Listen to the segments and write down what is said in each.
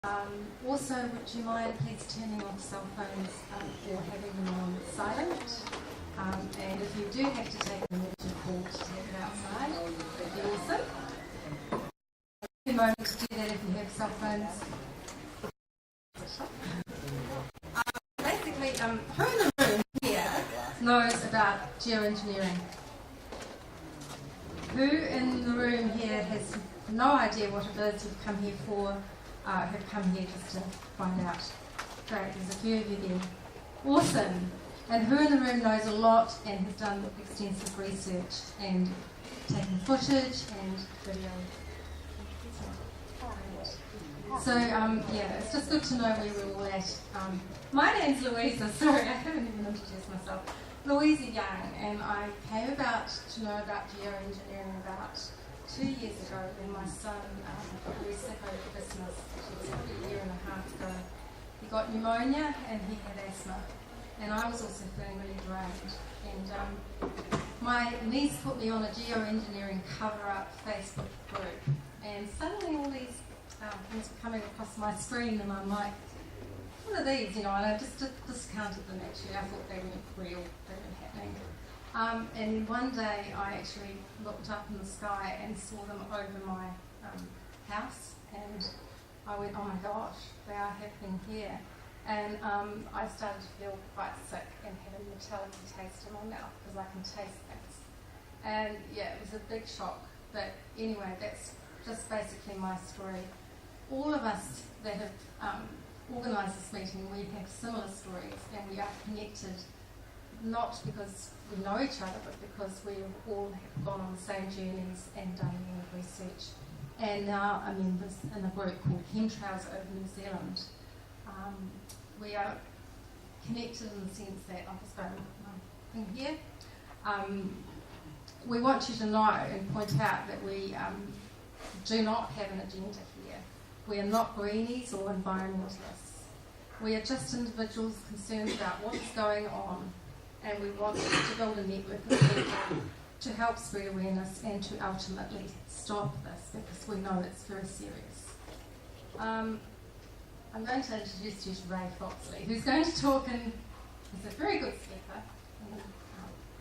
Also, would you mind please turning off cell phones or having them on silent? And if you do have to take an emergency call to take it outside, that'd be awesome. Take a moment to do that if you have cell phones. Basically, who in the room here knows about geoengineering? Who in the room here has no idea what it is you've come here for? Have come here just to find out. Great, there's a few of you there. Awesome. And who in the room knows a lot and has done extensive research and taken footage and video? So, yeah, it's just good to know where we're all at. My name's Louisa, sorry, I haven't even introduced myself. Louisa Young, and I came about to know about geoengineering about 2 years ago when my son got very sick over Christmas, which was about a year and a half ago. He got pneumonia and he had asthma, and I was also feeling really drained. And my niece put me on a geoengineering cover-up Facebook group, and suddenly all these things were coming across my screen, and I'm like, what are these? You know, and I just discounted them actually. I thought they weren't real, they weren't happening. And one day I actually looked up in the sky and saw them over my house, and I went, oh my gosh, they are happening here. And I started to feel quite sick and had a metallic taste in my mouth because I can taste things. And yeah, it was a big shock. But anyway, that's just basically my story. All of us that have organised this meeting, we have similar stories, and we are connected, not because we know each other, but because we all have gone on the same journeys and done the research. And now are members in a group called Chemtrails over New Zealand. We are connected in the sense that, I'll just go my thing here. We want you to know and point out that we do not have an agenda here. We are not greenies or environmentalists. We are just individuals concerned about what is going on, and we want to build a network of people to help spread awareness and to ultimately stop this, because we know it's very serious. I'm going to introduce you to Ray Foxley, who's going to talk, and he's a very good speaker,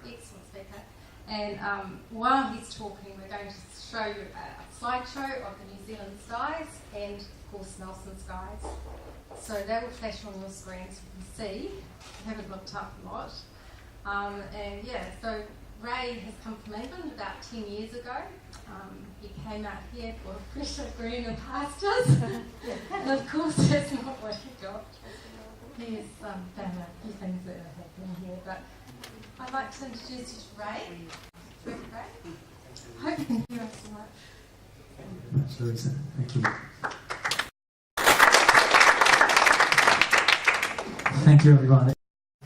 excellent speaker. And while he's talking, we're going to show you a slideshow of the New Zealand skies and, of course, Nelson skies. So that will flash on your screen so you can see. I haven't looked up a lot. And yeah, so Ray has come from England about 10 years ago. He came out here for fresher, greener pastures. And of course, that's not what he got. He has found a few things that are happening here. But I'd like to introduce you to Ray. Ray. I hope you can hear us so much. Thanks, Louisa. Thank you. Thank you, everyone.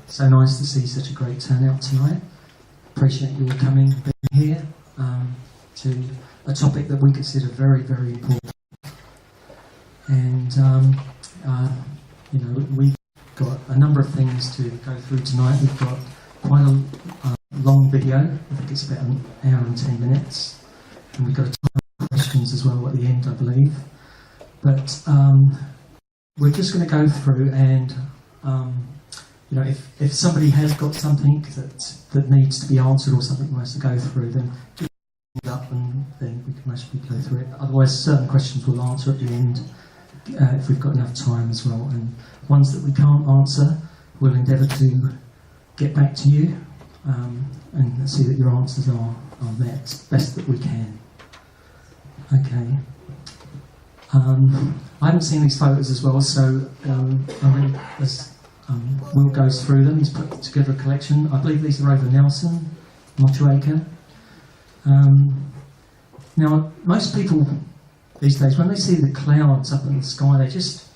It's so nice to see such a great turnout tonight. Appreciate you all coming, being here to a topic that we consider very, very important. And you know, we've got a number of things to go through tonight. We've got quite a long video. I think it's about an hour and 10 minutes, and we've got a ton of questions as well at the end, I believe. But we're just going to go through and. You know, if somebody has got something that needs to be answered or something we has to go through, then just it up and then we can actually go through it. Otherwise, certain questions we'll answer at the end if we've got enough time as well. And ones that we can't answer, we'll endeavour to get back to you and see that your answers are met best that we can. Okay. I haven't seen these photos as well, so as Will goes through them. He's put together a collection. I believe these are over Nelson, Motueka. Now, most people these days, when they see the clouds up in the sky, they just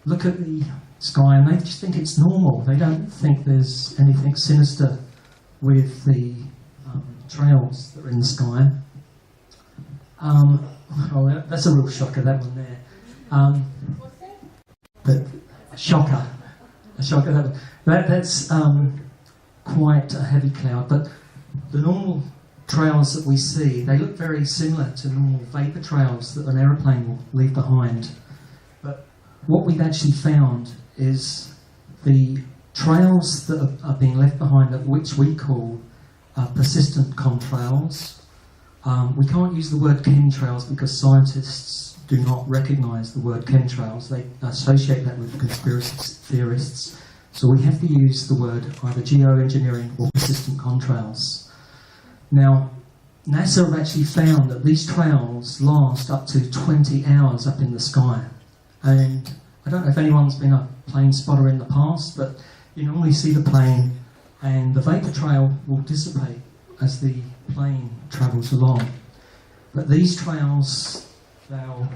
look at the sky and they just think it's normal. They don't think there's anything sinister with the trails that are in the sky. Oh, that's a real shocker, that one there. But shocker. A shocker. That's quite a heavy cloud, but the normal trails that we see, they look very similar to normal vapour trails that an aeroplane will leave behind. But what we've actually found is the trails that are being left behind, which we call persistent contrails. We can't use the word chemtrails because scientists do not recognise the word chemtrails. They associate that with conspiracy theorists. So we have to use the word either geoengineering or persistent contrails. Now, NASA have actually found that these trails last up to 20 hours up in the sky. And I don't know if anyone's been a plane spotter in the past, but you normally see the plane and the vapour trail will dissipate as the plane travels along. But these trails, they'll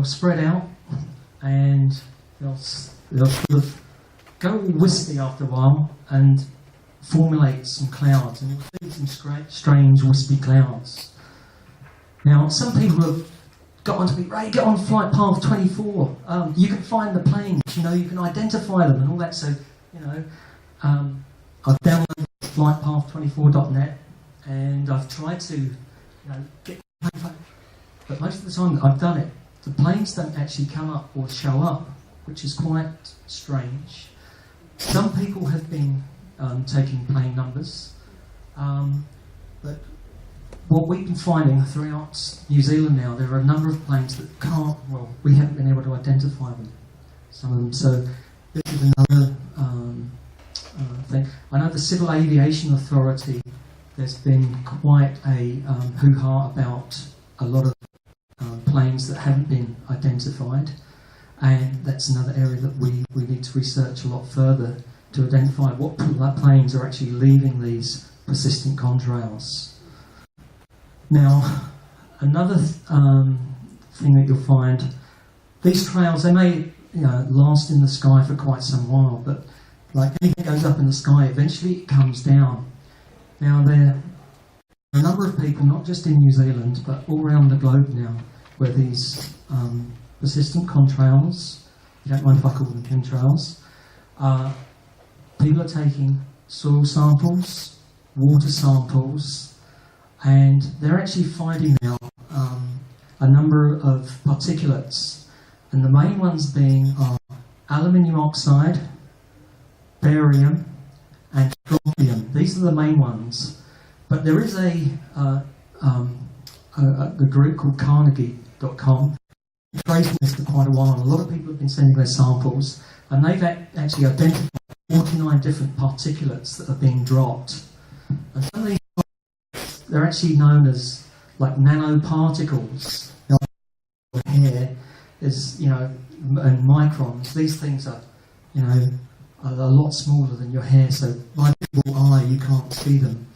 spread out and they'll sort of go wispy after a while and formulate some clouds, and you'll see some strange wispy clouds. Now, some people have got on to me, Ray, get on flight path 24. You can find the planes, you know, you can identify them and all that. So, you know, I've downloaded flightpath24.net and I've tried to, you know, get the plane, but most of the time that I've done it, the planes don't actually come up or show up, which is quite strange. Some people have been taking plane numbers, but what we've been finding throughout New Zealand now, there are a number of planes that can't, well, we haven't been able to identify them, some of them. So this is another thing. I know the Civil Aviation Authority, there's been quite a hoo-ha about a lot of planes that haven't been identified, and that's another area that we need to research a lot further to identify what planes are actually leaving these persistent contrails. Now, another thing that you'll find, these trails, they may, you know, last in the sky for quite some while, but like anything goes up in the sky, eventually it comes down. Now, there are a number of people, not just in New Zealand, but all around the globe now, where these persistent contrails, you don't mind if I call them chemtrails, people are taking soil samples, water samples, and they're actually finding now a number of particulates, and the main ones being aluminium oxide, barium, and strontium. These are the main ones. But there is a group called Carnegie.com, tracing this for quite a while. A lot of people have been sending their samples, and they've actually identified 49 different particulates that are being dropped. And some of these, they're actually known as like nanoparticles. You know, hair is, you know, and microns. These things are, you know, a lot smaller than your hair, so by visible eye you can't see them,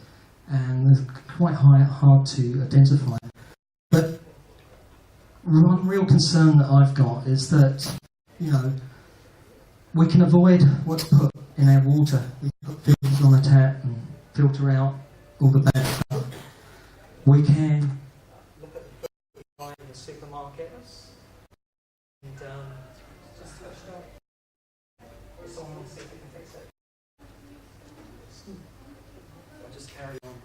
and they're quite hard to identify. But one real concern that I've got is that, you know, we can avoid what's put in our water. We can put filters on a tap and filter out all the bad stuff. We can look at the food we buy in the supermarkets and just touch it up. Someone will see if we can fix it. I'll just carry on.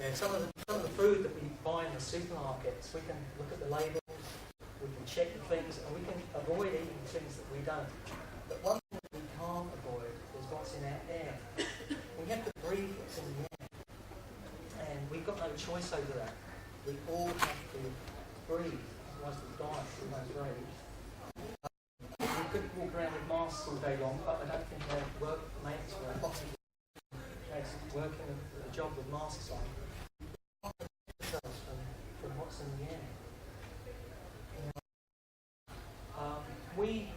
Yeah, some of the food that we buy in the supermarkets, we can look at the labels, we can check the things, and we can avoid eating things that we don't. But one thing that we can't avoid is what's in our air. We have to breathe what's in the air, and we've got no choice over that. We all have to breathe, otherwise we'll die if we don't breathe. We could walk around with masks all day long, but I don't think our workmates were working a job with masks on. From what's in the air. We,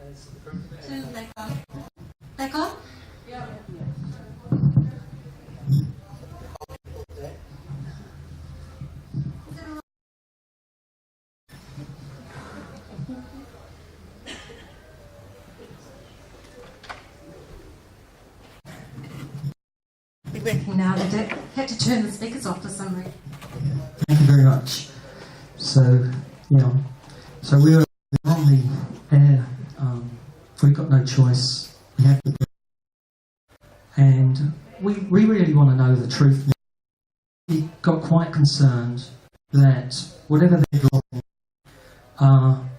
as a group... Turn back on. Back on? Yeah. Working now. They had to turn the speakers off for some reason. Thank you very much. So, yeah, so we were on the air. We've got no choice. We have to, and we really want to know the truth. We got quite concerned that whatever they're drawing,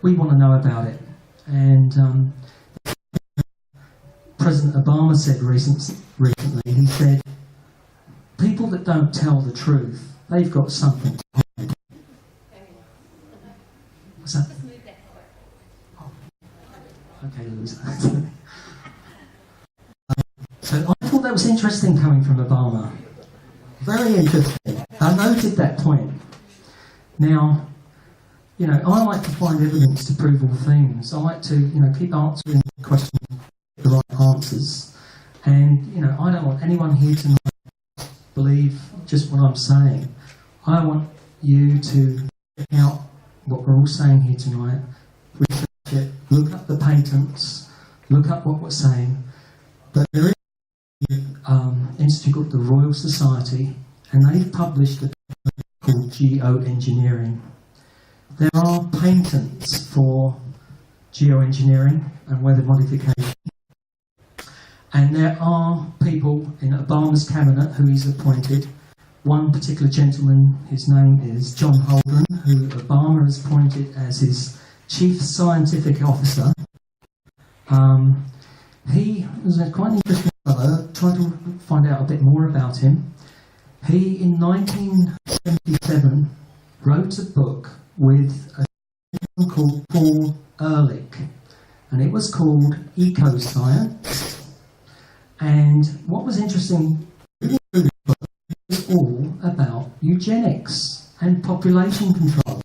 we want to know about it. And President Obama said recently, he said, people that don't tell the truth, they've got something to hide. What's that? Oh. Okay, Louisa. So I thought that was interesting coming from Obama. Very interesting. I noted that point. Now, I like to find evidence to prove all things. I like to, keep answering questions, the right answers. And, I don't want anyone here tonight to believe just what I'm saying. I want you to check out what we're all saying here tonight, research it, look up the patents, look up what we're saying. But there is an institute called the Royal Society, and they've published a document called Geoengineering. There are patents for geoengineering and weather modification. And there are people in Obama's cabinet who he's appointed. One particular gentleman, his name is John Holdren, who Obama has appointed as his chief scientific officer. He was a quite interesting fellow. Tried to find out a bit more about him. He, in 1977, wrote a book with a gentleman called Paul Ehrlich, and it was called Ecoscience. And what was interesting, it was all about eugenics and population control.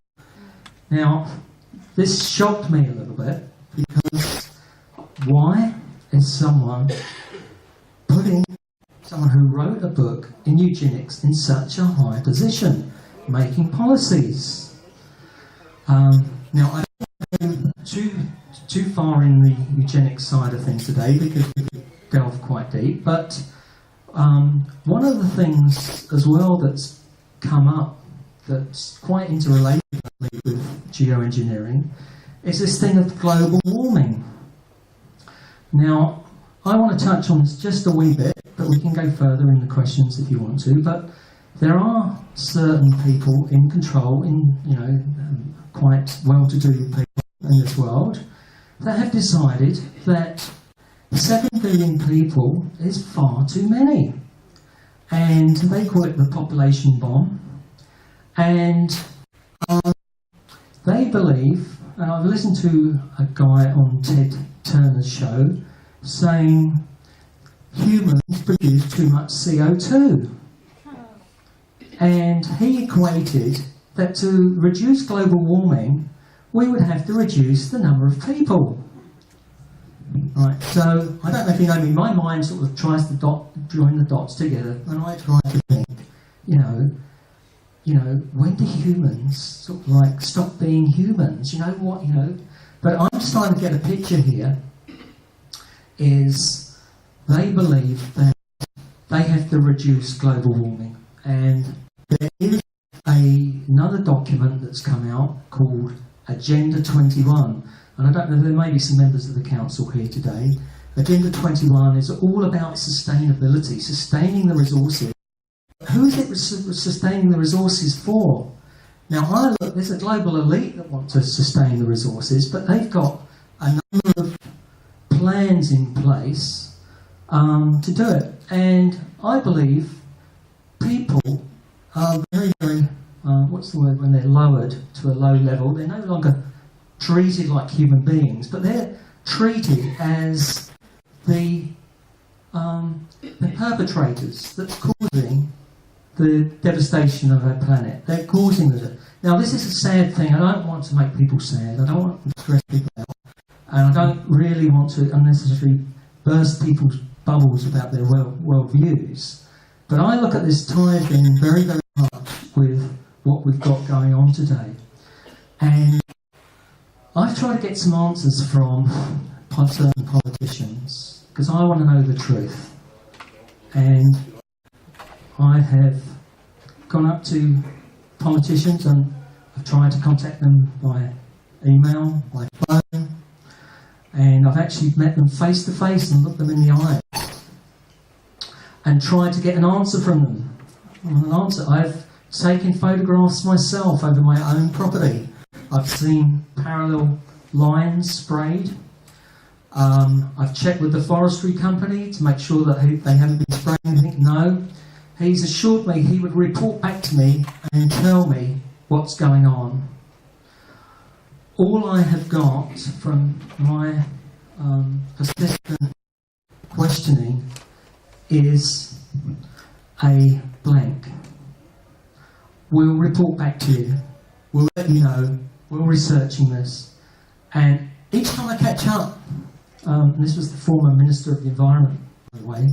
Now, this shocked me a little bit, because why is someone putting someone who wrote a book in eugenics in such a high position, making policies? Now, I don't go too far in the eugenics side of things today, because we could delve quite deep, but one of the things as well that's come up that's quite interrelated with geoengineering is this thing of global warming. Now, I want to touch on this just a wee bit, but we can go further in the questions if you want to, but there are certain people in control, quite well-to-do people in this world, that have decided that 7 billion people is far too many. And they call it the population bomb. And they believe, and I've listened to a guy on Ted Turner's show saying humans produce too much CO2. And he equated that to reduce global warming, we would have to reduce the number of people. Right, so I don't know if you know me, my mind sort of tries to join the dots together, and I try to think, when do humans sort of like stop being humans? But I'm just trying to get a picture here, is they believe that they have to reduce global warming. And there is another document that's come out called Agenda 21. And I don't know, there may be some members of the council here today. Agenda 21 is all about sustainability, sustaining the resources. Who is it sustaining the resources for? Now, there's a global elite that want to sustain the resources, but they've got a number of plans in place to do it. And I believe people are very, very, what's the word, when they're lowered to a low level, they're no longer treated like human beings, but they're treated as the perpetrators that's causing the devastation of our planet. They're causing the... Now, this is a sad thing. I don't want to make people sad. I don't want to stress people out. And I don't really want to unnecessarily burst people's bubbles about their worldviews. But I look at this tie being very, very much with what we've got going on today. And I've tried to get some answers from certain politicians, because I want to know the truth. And I have gone up to politicians and I've tried to contact them by email, by phone, and I've actually met them face to face and looked them in the eye and tried to get an answer from them. I've taken photographs myself over my own property. I've seen parallel lines sprayed. I've checked with the forestry company to make sure that they haven't been spraying anything. No. He's assured me he would report back to me and tell me what's going on. All I have got from my persistent questioning is a blank. We'll report back to you. We'll let you know. We're researching this. And each time I catch up, and this was the former Minister of the Environment, by the way,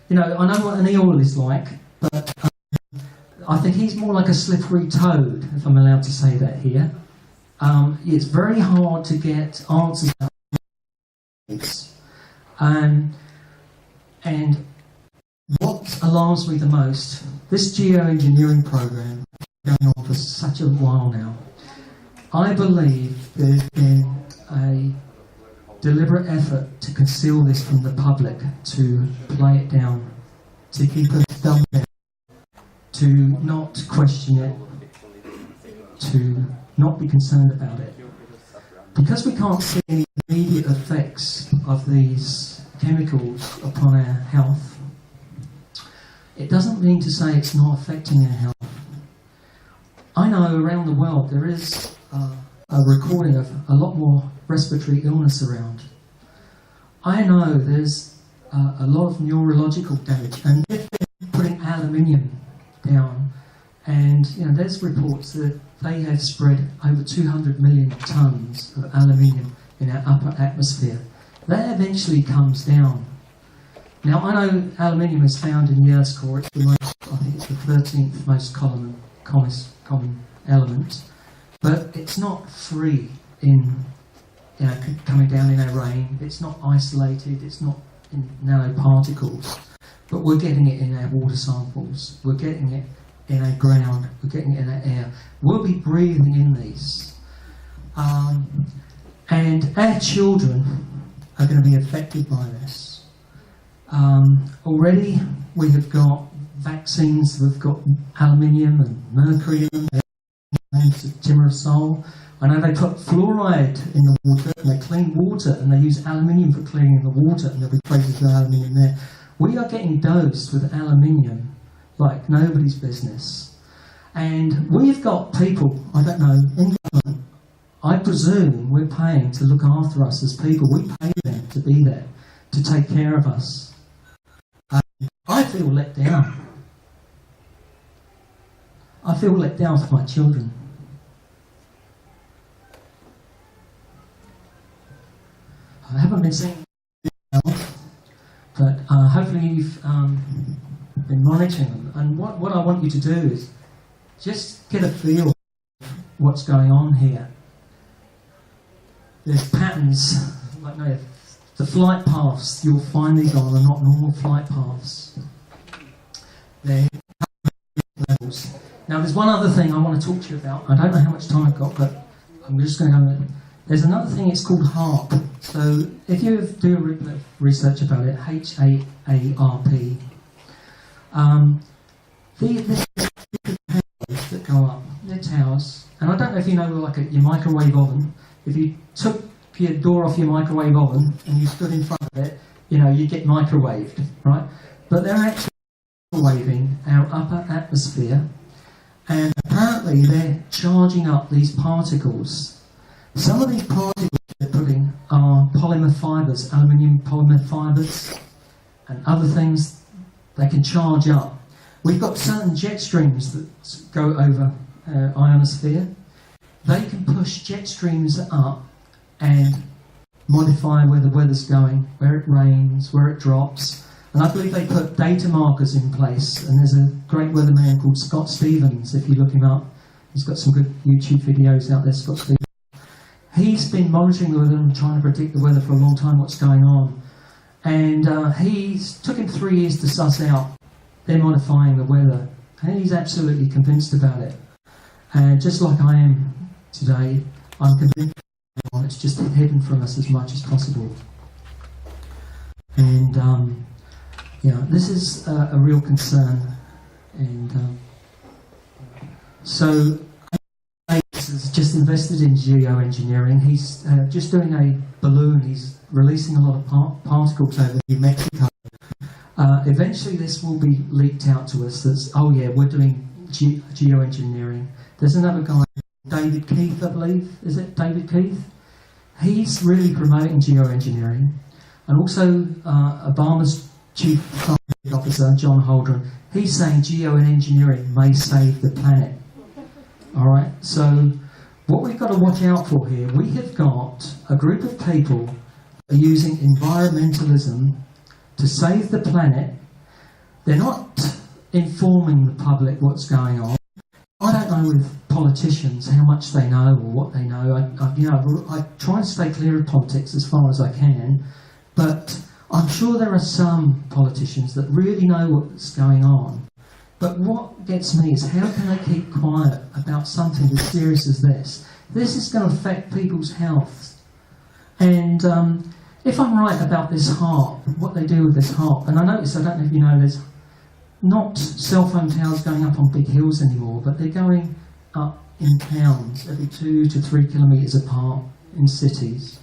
you know, I know what an eel is like, but I think he's more like a slippery toad, if I'm allowed to say that here. It's very hard to get answers out of this. And what alarms me the most, this geoengineering program has been going on for such a while now. I believe there's been a deliberate effort to conceal this from the public, to play it down, to keep us dumb down, to not question it, to not be concerned about it. Because we can't see any immediate effects of these chemicals upon our health, it doesn't mean to say it's not affecting our health. I know around the world there is a recording of a lot more respiratory illness around. I know there's a lot of neurological damage, and if they're putting aluminium down, and you know, there's reports that they have spread over 200 million tonnes of aluminium in our upper atmosphere. That eventually comes down. Now, I know aluminium is found in the Earth's core. It's the most, I think it's the 13th most common element, but it's not free in, you know, coming down in our rain. It's not isolated. It's not in nanoparticles, but we're getting it in our water samples. We're getting it in our ground. We're getting it in our air. We'll be breathing in these, and our children are going to be affected by this. Already we have got vaccines. We've got aluminium and mercury in them. Names of timorosol. I know they put fluoride in the water, and they clean water, and they use aluminium for cleaning the water, and there'll be traces of aluminium there. We are getting dosed with aluminium like nobody's business. And we've got people, I don't know, in government, I presume we're paying to look after us as people. We pay them to be there, to take care of us. I feel let down. I feel let down for my children. I haven't been seeing but hopefully you've been monitoring them. And what I want you to do is just get a feel of what's going on here. There's patterns, like no, the flight paths you'll find these on are not normal flight paths. They're levels. Now there's one other thing I want to talk to you about. I don't know how much time I've got, but I'm just going to go. There's another thing, it's called HAARP. So if you do a research about it, HAARP, these towers that go up, they're towers. And I don't know if you know, like your microwave oven, if you took your door off your microwave oven and you stood in front of it, you know, you get microwaved, right? But they're actually microwaving our upper atmosphere, and apparently they're charging up these particles. Some of these particles they're putting are polymer fibres, aluminium polymer fibres, and other things they can charge up. We've got certain jet streams that go over our ionosphere. They can push jet streams up and modify where the weather's going, where it rains, where it drops. And I believe they put data markers in place. And there's a great weatherman called Scott Stevens, if you look him up. He's got some good YouTube videos out there, Scott Stevens. He's been monitoring the weather and trying to predict the weather for a long time, what's going on. And took him 3 years to suss out they're modifying the weather. And he's absolutely convinced about it. And just like I am today, I'm convinced it's just hidden from us as much as possible. And, this is a real concern. And So has just invested in geoengineering. He's just doing a balloon. He's releasing a lot of particles over New Mexico. Eventually this will be leaked out to us. That's, oh yeah, we're doing geoengineering. There's another guy, David Keith, I believe. Is it David Keith? He's really promoting geoengineering. And also Obama's chief scientific officer, John Holdren, he's saying geoengineering may save the planet. All right, so what we've got to watch out for here, we have got a group of people that are using environmentalism to save the planet. They're not informing the public what's going on. I don't know with politicians how much they know or what they know. I try and stay clear of politics as far as I can, but I'm sure there are some politicians that really know what's going on. But what gets me is how can they keep quiet about something as serious as this? This is going to affect people's health. And if I'm right about this harp, what they do with this harp, and I notice, I don't know if you know, there's not cell phone towers going up on big hills anymore, but they're going up in towns every 2 to 3 kilometres apart in cities.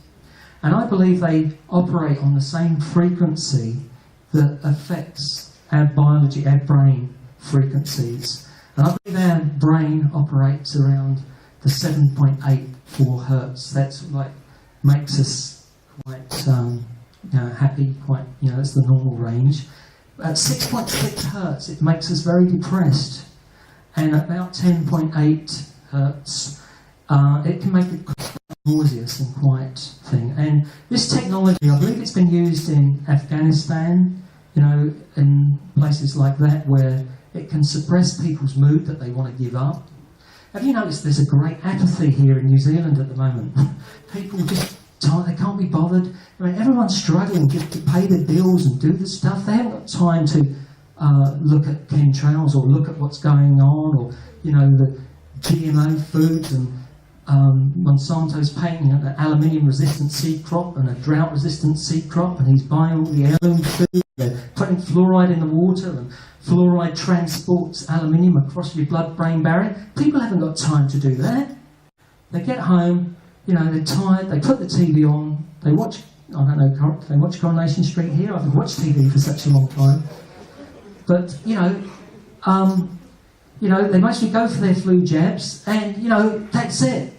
And I believe they operate on the same frequency that affects our biology, our brain frequencies. And I believe our brain operates around the 7.84 hertz. That's like makes us quite happy, quite, that's the normal range. At 6.6 hertz, it makes us very depressed. And at about 10.8 hertz, it can make it quite nauseous and quite thing. And this technology, I believe it's been used in Afghanistan, in places like that where it can suppress people's mood that they want to give up. Have you noticed there's a great apathy here in New Zealand at the moment? People just, they can't be bothered. I mean, everyone's struggling just to pay their bills and do the stuff. They haven't got time to look at chemtrails or look at what's going on, or, the GMO foods, and Monsanto's patenting an aluminium-resistant seed crop and a drought-resistant seed crop, and he's buying all the heirloom food. They're putting fluoride in the water, and fluoride transports aluminium across your blood-brain barrier. People haven't got time to do that. They get home, they're tired, they put the TV on, they watch, they watch Coronation Street here. I haven't watched TV for such a long time. But, they mostly go for their flu jabs, and, that's it.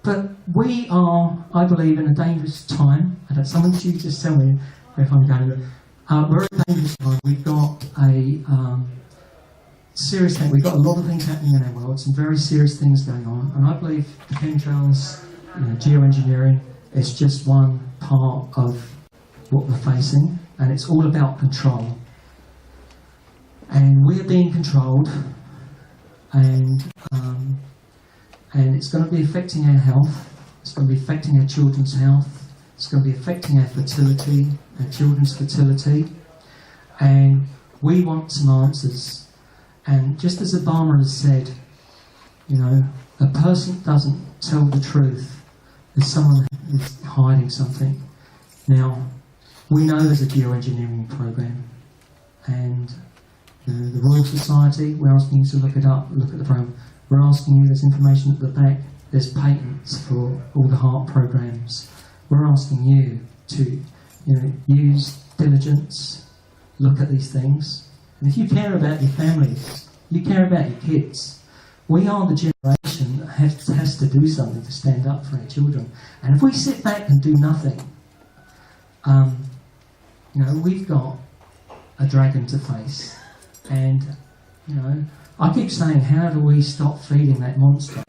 But we are, I believe, in a dangerous time. Someone should just tell me if I'm going to... we're in a dangerous time. We've got a serious thing. We've got a lot of things happening in our world, some very serious things going on. And I believe the chemtrails, geoengineering, is just one part of what we're facing. And it's all about control. And we're being controlled. And it's going to be affecting our health. It's going to be affecting our children's health. It's going to be affecting our fertility, our children's fertility. And we want some answers. And just as Obama has said, a person doesn't tell the truth. There's someone who's hiding something. Now, we know there's a geoengineering program. And the Royal Society, we're asking you to look it up, look at the program. We're asking you, there's information at the back, there's patents for all the heart programs. We're asking you to use diligence, look at these things. And if you care about your families, you care about your kids, we are the generation that has to do something to stand up for our children. And if we sit back and do nothing, we've got a dragon to face. And, I keep saying, how do we stop feeding that monster?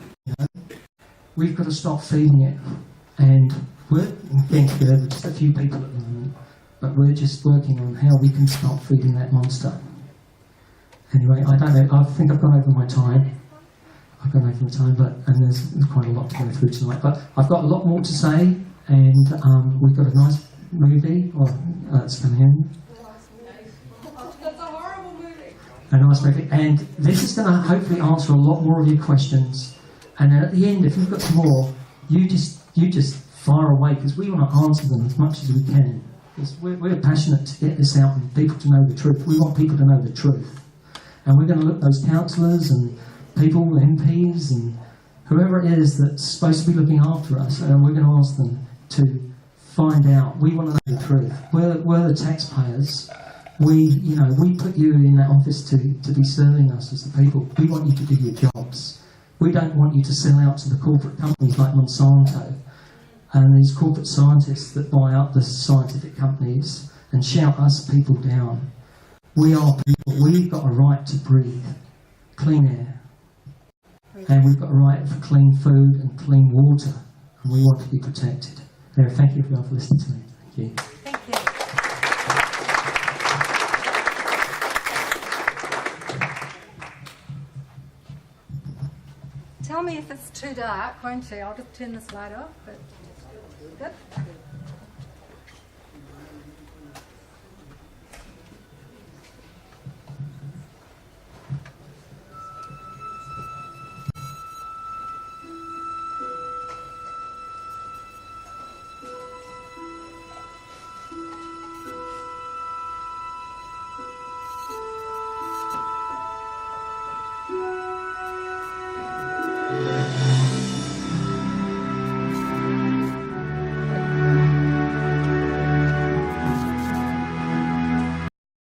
We've got to stop feeding it. And we're getting together with just a few people at the moment, but we're just working on how we can stop feeding that monster. Anyway, I don't know, I think I've gone over my time. And there's quite a lot to go through tonight. But I've got a lot more to say, and we've got a nice movie, it's coming in. A nice movie, and this is going to hopefully answer a lot more of your questions. And then at the end, if you've got some more, you just fire away, because we want to answer them as much as we can. Because we're passionate to get this out and people to know the truth. We want people to know the truth, and we're going to look at those counsellors and people, MPs and whoever it is that's supposed to be looking after us, and we're going to ask them to find out. We want to know the truth. We're the taxpayers. We put you in that office to be serving us as the people. We want you to do your jobs. We don't want you to sell out to the corporate companies like Monsanto and these corporate scientists that buy up the scientific companies and shout us people down. We are people. We've got a right to breathe clean air. And we've got a right for clean food and clean water. And we want to be protected. There, thank you for listening to me. Thank you. Thank you. Tell me if it's too dark, won't you? I'll just turn this light off. But good.